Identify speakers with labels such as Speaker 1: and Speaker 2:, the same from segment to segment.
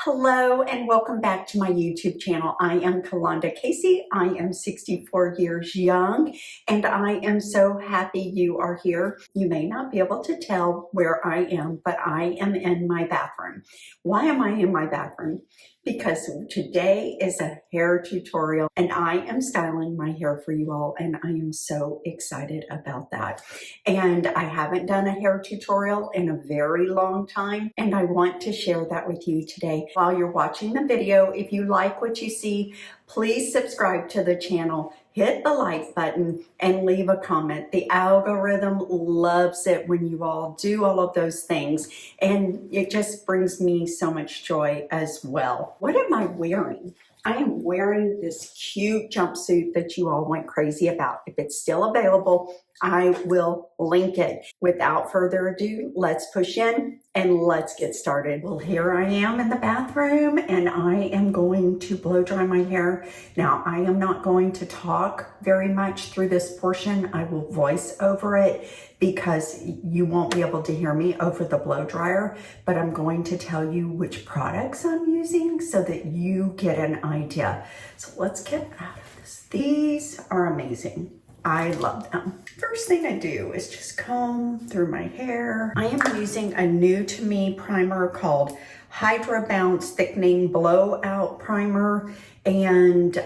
Speaker 1: Hello and welcome back to my YouTube channel. I am Kalonda Casey. I am 64 years young and I am so happy you are here. You may not be able to tell where I am, but I am in my bathroom. Why am I in my bathroom? Because today is a hair tutorial and I am styling my hair for you all and I am so excited about that. And I haven't done a hair tutorial in a very long time and I want to share that with you today. While you're watching the video, if you like what you see, please subscribe to the channel, hit the like button, and leave a comment. The algorithm loves it when you all do all of those things, and it just brings me so much joy as well. What am I wearing? I am wearing this cute jumpsuit that you all went crazy about. If it's still available, I will link it. Without further ado, let's push in and let's get started. Well, here I am in the bathroom and I am going to blow dry my hair. Now, I am not going to talk very much through this portion. I will voice over it because you won't be able to hear me over the blow dryer, but I'm going to tell you which products I'm using so that you get an idea. So let's get out of this. These are amazing. I love them. First thing I do is just comb through my hair. I am using a new to me primer called Hydra Bounce Thickening Blowout Primer, and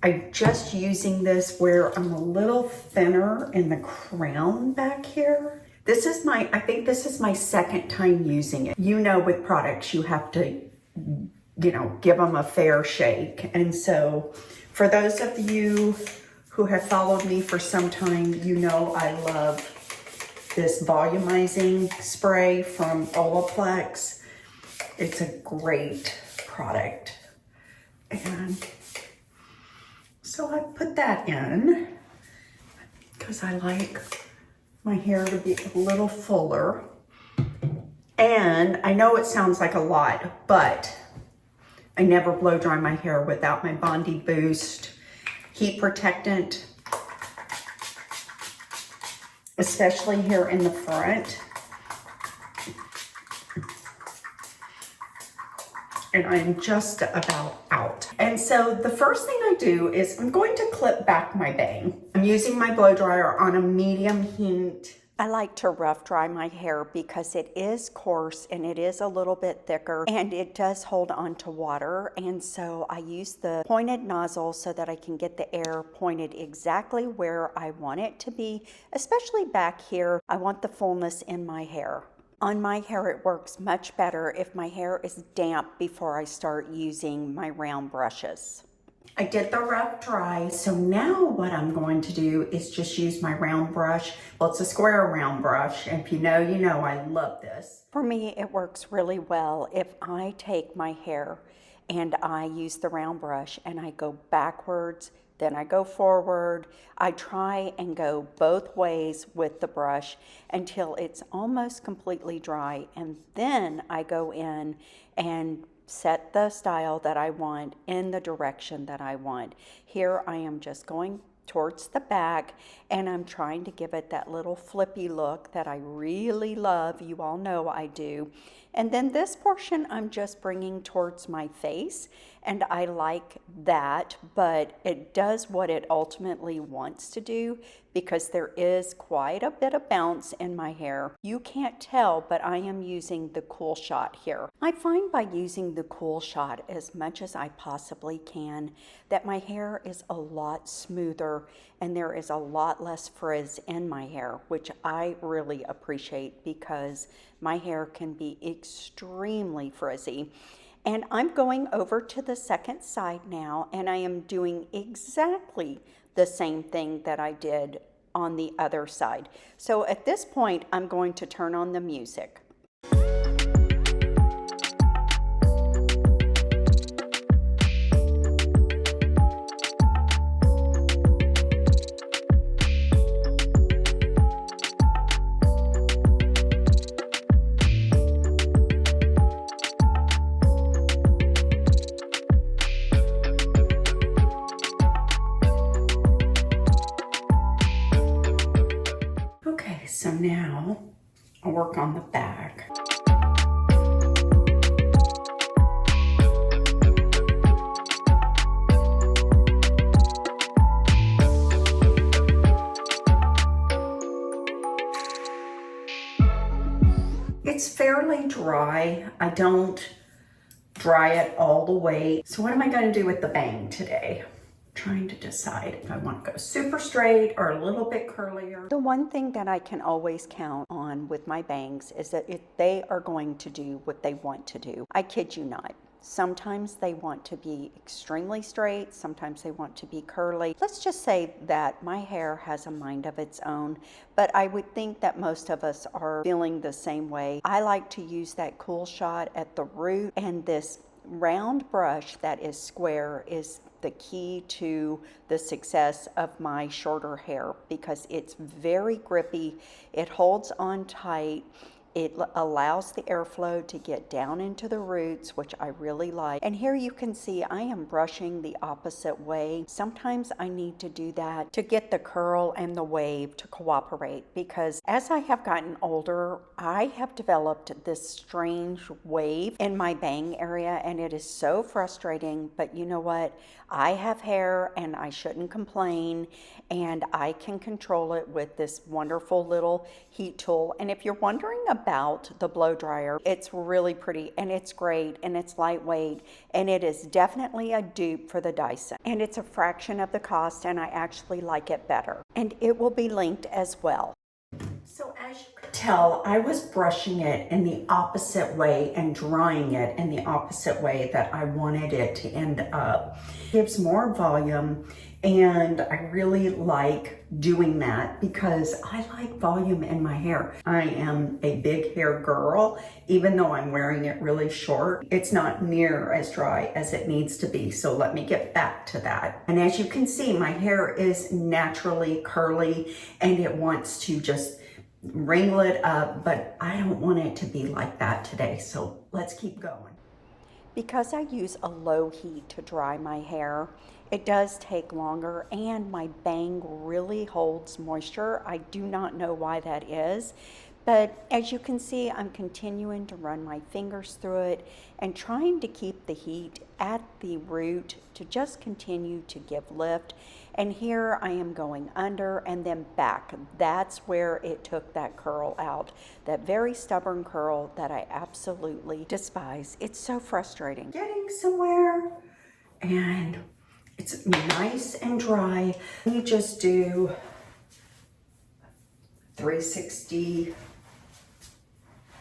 Speaker 1: I'm just using this where I'm a little thinner in the crown back here. I think this is my second time using it. You know, with products, you have to, give them a fair shake. And so for those of you who have followed me for some time, you know I love this volumizing spray from Olaplex. It's a great product. And so I put that in because I like my hair to be a little fuller. And I know it sounds like a lot, but I never blow dry my hair without my Bondi Boost Heat Protectant, especially here in the front. And I'm just about out. And so the first thing I do is I'm going to clip back my bang. I'm using my blow dryer on a medium heat. I like to rough dry my hair because it is coarse and it is a little bit thicker and it does hold on to water. And so I use the pointed nozzle so that I can get the air pointed exactly where I want it to be, especially back here. I want the fullness in my hair. On my hair, it works much better if my hair is damp before I start using my round brushes. I did the rough dry, so now what I'm going to do is just use my round brush. Well, it's a square round brush, and if you know, you know I love this. For me, it works really well if I take my hair and I use the round brush and I go backwards, then I go forward. I try and go both ways with the brush until it's almost completely dry, and then I go in and set the style that I want in the direction that I want. Here I am just going towards the back and I'm trying to give it that little flippy look that I really love. You all know I do. And then this portion I'm just bringing towards my face, and I like that, but it does what it ultimately wants to do because there is quite a bit of bounce in my hair. You can't tell, but I am using the Cool Shot here. I find by using the Cool Shot as much as I possibly can that my hair is a lot smoother and there is a lot less frizz in my hair, which I really appreciate because my hair can be extremely frizzy. And I'm going over to the second side now, and I am doing exactly the same thing that I did on the other side. So at this point, I'm going to turn on the music. So now I'll work on the back. dry. I don't dry it all the way. So what am I going to do with the bang today? Trying to decide if I want to go super straight or a little bit curlier. The one thing that I can always count on with my bangs is that they are going to do what they want to do. I kid you not. Sometimes they want to be extremely straight, sometimes they want to be curly. Let's just say that my hair has a mind of its own, but I would think that most of us are feeling the same way. I like to use that cool shot at the root, and this round brush that is square is the key to the success of my shorter hair because it's very grippy, it holds on tight, it allows the airflow to get down into the roots, which I really like. And here you can see I am brushing the opposite way. Sometimes I need to do that to get the curl and the wave to cooperate because as I have gotten older, I have developed this strange wave in my bang area and it is so frustrating, but you know what? I have hair and I shouldn't complain, and I can control it with this wonderful little heat tool. And if you're wondering about the blow dryer, it's really pretty and it's great and it's lightweight and it is definitely a dupe for the Dyson. And it's a fraction of the cost and I actually like it better. And it will be linked as well. So as you could tell, I was brushing it in the opposite way and drying it in the opposite way that I wanted it to end up. It gives more volume and I really like doing that because I like volume in my hair. I am a big hair girl, even though I'm wearing it really short. It's not near as dry as it needs to be, so let me get back to that. And as you can see, my hair is naturally curly and it wants to just ringlet up, but I don't want it to be like that today, so let's keep going. Because I use a low heat to dry my hair, it does take longer and my bang really holds moisture. I do not know why that is, but as you can see, I'm continuing to run my fingers through it and trying to keep the heat at the root to just continue to give lift. And here I am going under and then back. That's where it took that curl out, that very stubborn curl that I absolutely despise. It's so frustrating. Getting somewhere, and it's nice and dry. You just do 360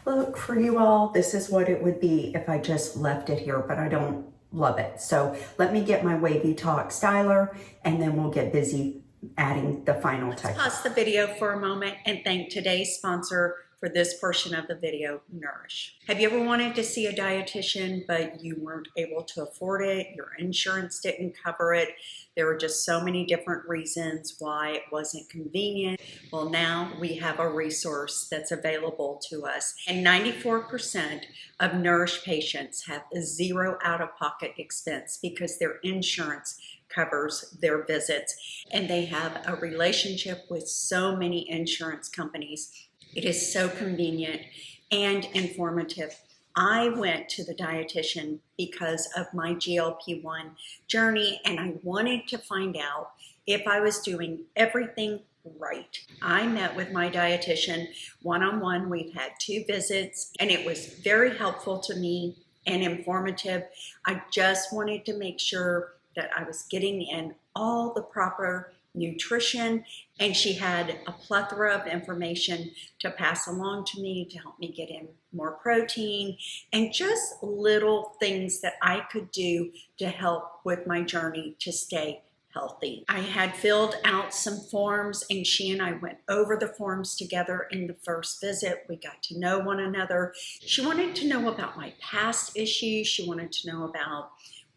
Speaker 1: look for you all. This is what it would be if I just left it here, but I don't love it. So let me get my Wavy Talk styler and then we'll get busy adding the final touch. Pause the video for a moment and thank today's sponsor for this portion of the video, Nourish. Have you ever wanted to see a dietitian, but you weren't able to afford it? Your insurance didn't cover it. There were just so many different reasons why it wasn't convenient. Well, now we have a resource that's available to us. And 94% of Nourish patients have zero out-of-pocket expense because their insurance covers their visits. And they have a relationship with so many insurance companies. It is so convenient and informative. I went to the dietitian because of my GLP-1 journey and I wanted to find out if I was doing everything right. I met with my dietitian one-on-one. We've had 2 visits and it was very helpful to me and informative. I just wanted to make sure that I was getting in all the proper nutrition, and she had a plethora of information to pass along to me to help me get in more protein and just little things that I could do to help with my journey to stay healthy. I had filled out some forms and she and I went over the forms together in the first visit. We got to know one another. She wanted to know about my past issues. She wanted to know about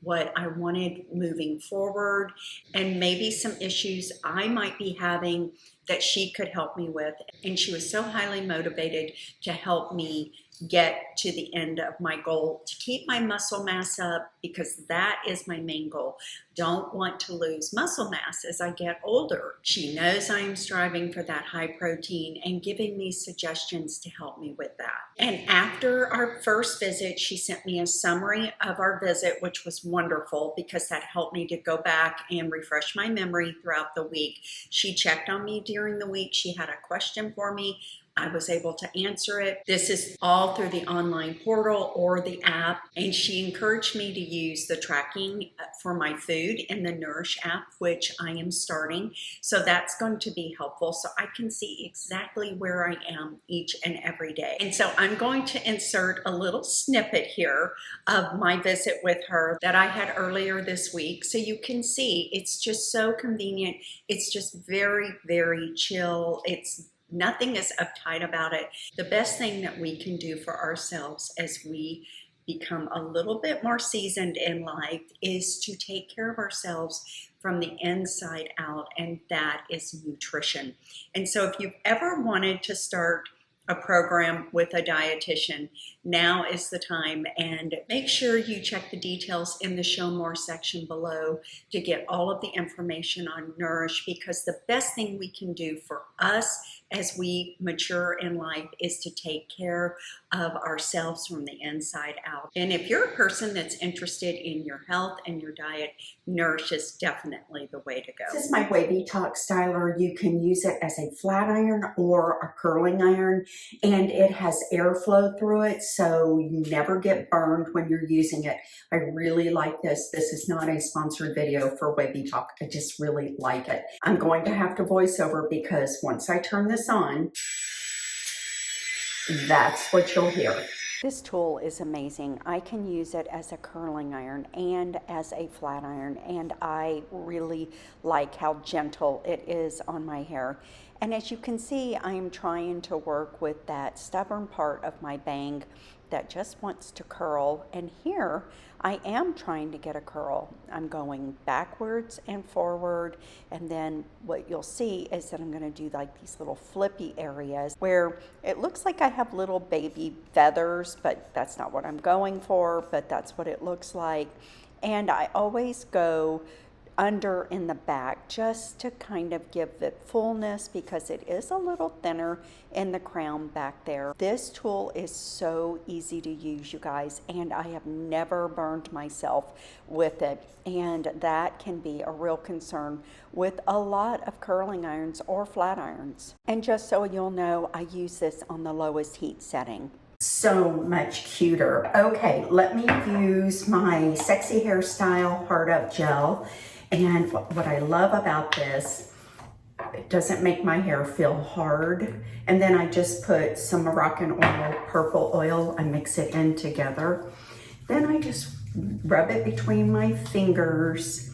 Speaker 1: what I wanted moving forward and maybe some issues I might be having that she could help me with. And she was so highly motivated to help me get to the end of my goal to keep my muscle mass up because that is my main goal. Don't want to lose muscle mass as I get older. She knows I am striving for that high protein and giving me suggestions to help me with that. And after our first visit, she sent me a summary of our visit, which was wonderful because that helped me to go back and refresh my memory throughout the week. She checked on me during the week. She had a question for me I was able to answer it. This is all through the online portal or the app, and she encouraged me to use the tracking for my food in the Nourish app, which I am starting. So that's going to be helpful, so I can see exactly where I am each and every day. And so I'm going to insert a little snippet here of my visit with her that I had earlier this week, so you can see it's just so convenient. It's just very, very chill. Nothing is uptight about it. The best thing that we can do for ourselves as we become a little bit more seasoned in life is to take care of ourselves from the inside out, and that is nutrition. And so if you've ever wanted to start a program with a dietitian, now is the time, and make sure you check the details in the show more section below to get all of the information on Nourish, because the best thing we can do for us as we mature in life is to take care of ourselves from the inside out. And if you're a person that's interested in your health and your diet, Nourish is definitely the way to go. This is my Wavy Talk styler. You can use it as a flat iron or a curling iron, and it has airflow through it, so you never get burned when you're using it. I really like this. This is not a sponsored video for Wavy Talk. I just really like it. I'm going to have to voice over because once I turn this on, that's what you'll hear. This tool is amazing. I can use it as a curling iron and as a flat iron, and I really like how gentle it is on my hair. And as you can see, I'm trying to work with that stubborn part of my bang that just wants to curl, and here I am trying to get a curl. I'm going backwards and forward, and then what you'll see is that I'm going to do like these little flippy areas where it looks like I have little baby feathers, but that's not what I'm going for, but that's what it looks like. And I always go under in the back just to kind of give it fullness, because it is a little thinner in the crown back there. This tool is so easy to use, you guys, and I have never burned myself with it, and that can be a real concern with a lot of curling irons or flat irons. And just so you'll know, I use this on the lowest heat setting. So much cuter. Okay, let me use my Sexy Hairstyle Hard Up Gel. And what I love about this, it doesn't make my hair feel hard. And then I just put some Moroccan oil, purple oil, I mix it in together. Then I just rub it between my fingers,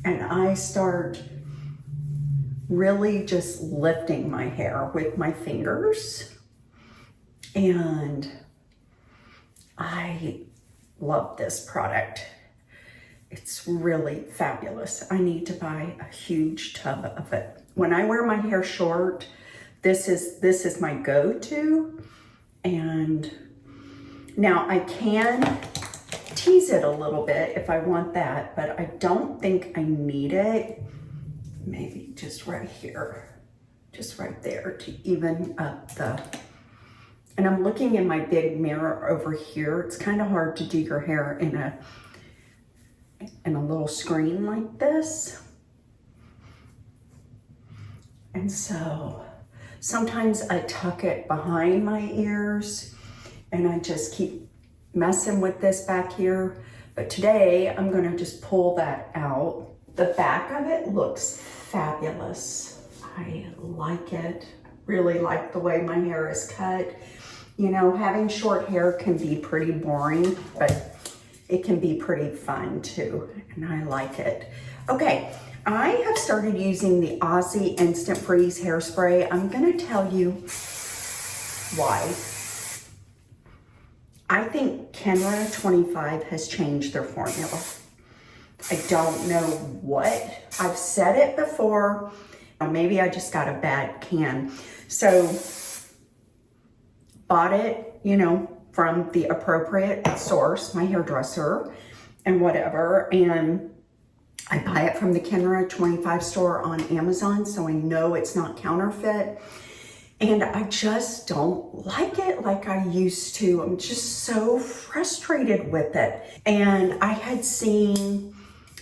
Speaker 1: and I start really just lifting my hair with my fingers. And I love this product. It's really fabulous. I need to buy a huge tub of it. When I wear my hair short, this is my go-to. And now I can tease it a little bit if I want that, but I don't think I need it. Maybe just right here, just right there to even up the, and I'm looking in my big mirror over here. It's kind of hard to do your hair in a little screen like this. And so sometimes I tuck it behind my ears and I just keep messing with this back here. But today I'm gonna just pull that out. The back of it looks fabulous. I like it. Really like the way my hair is cut. You know, having short hair can be pretty boring, but it can be pretty fun too, and I like it. Okay, I have started using the Aussie Instant Freeze hairspray. I'm gonna tell you why. I think Kenra 25 has changed their formula. I don't know what. I've said it before, or maybe I just got a bad can. So, bought it, you know, from the appropriate source, my hairdresser and whatever, and I buy it from the Kenra 25 store on Amazon, so I know it's not counterfeit. And I just don't like it like I used to. I'm just so frustrated with it. And I had seen,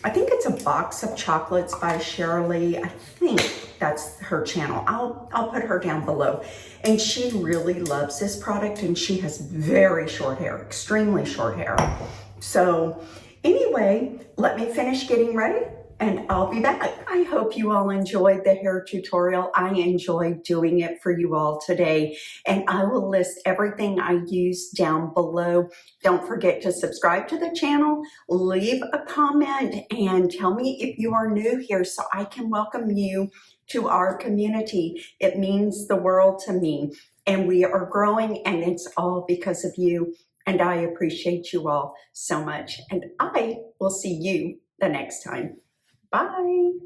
Speaker 1: I think it's a box of chocolates by Shirley. I think That's her channel. I'll put her down below. And she really loves this product, and she has very short hair, extremely short hair. So anyway, let me finish getting ready and I'll be back. I hope you all enjoyed the hair tutorial. I enjoyed doing it for you all today, and I will list everything I used down below. Don't forget to subscribe to the channel, leave a comment, and tell me if you are new here so I can welcome you to our community. It means the world to me, and we are growing, and it's all because of you. And I appreciate you all so much. And I will see you the next time. Bye.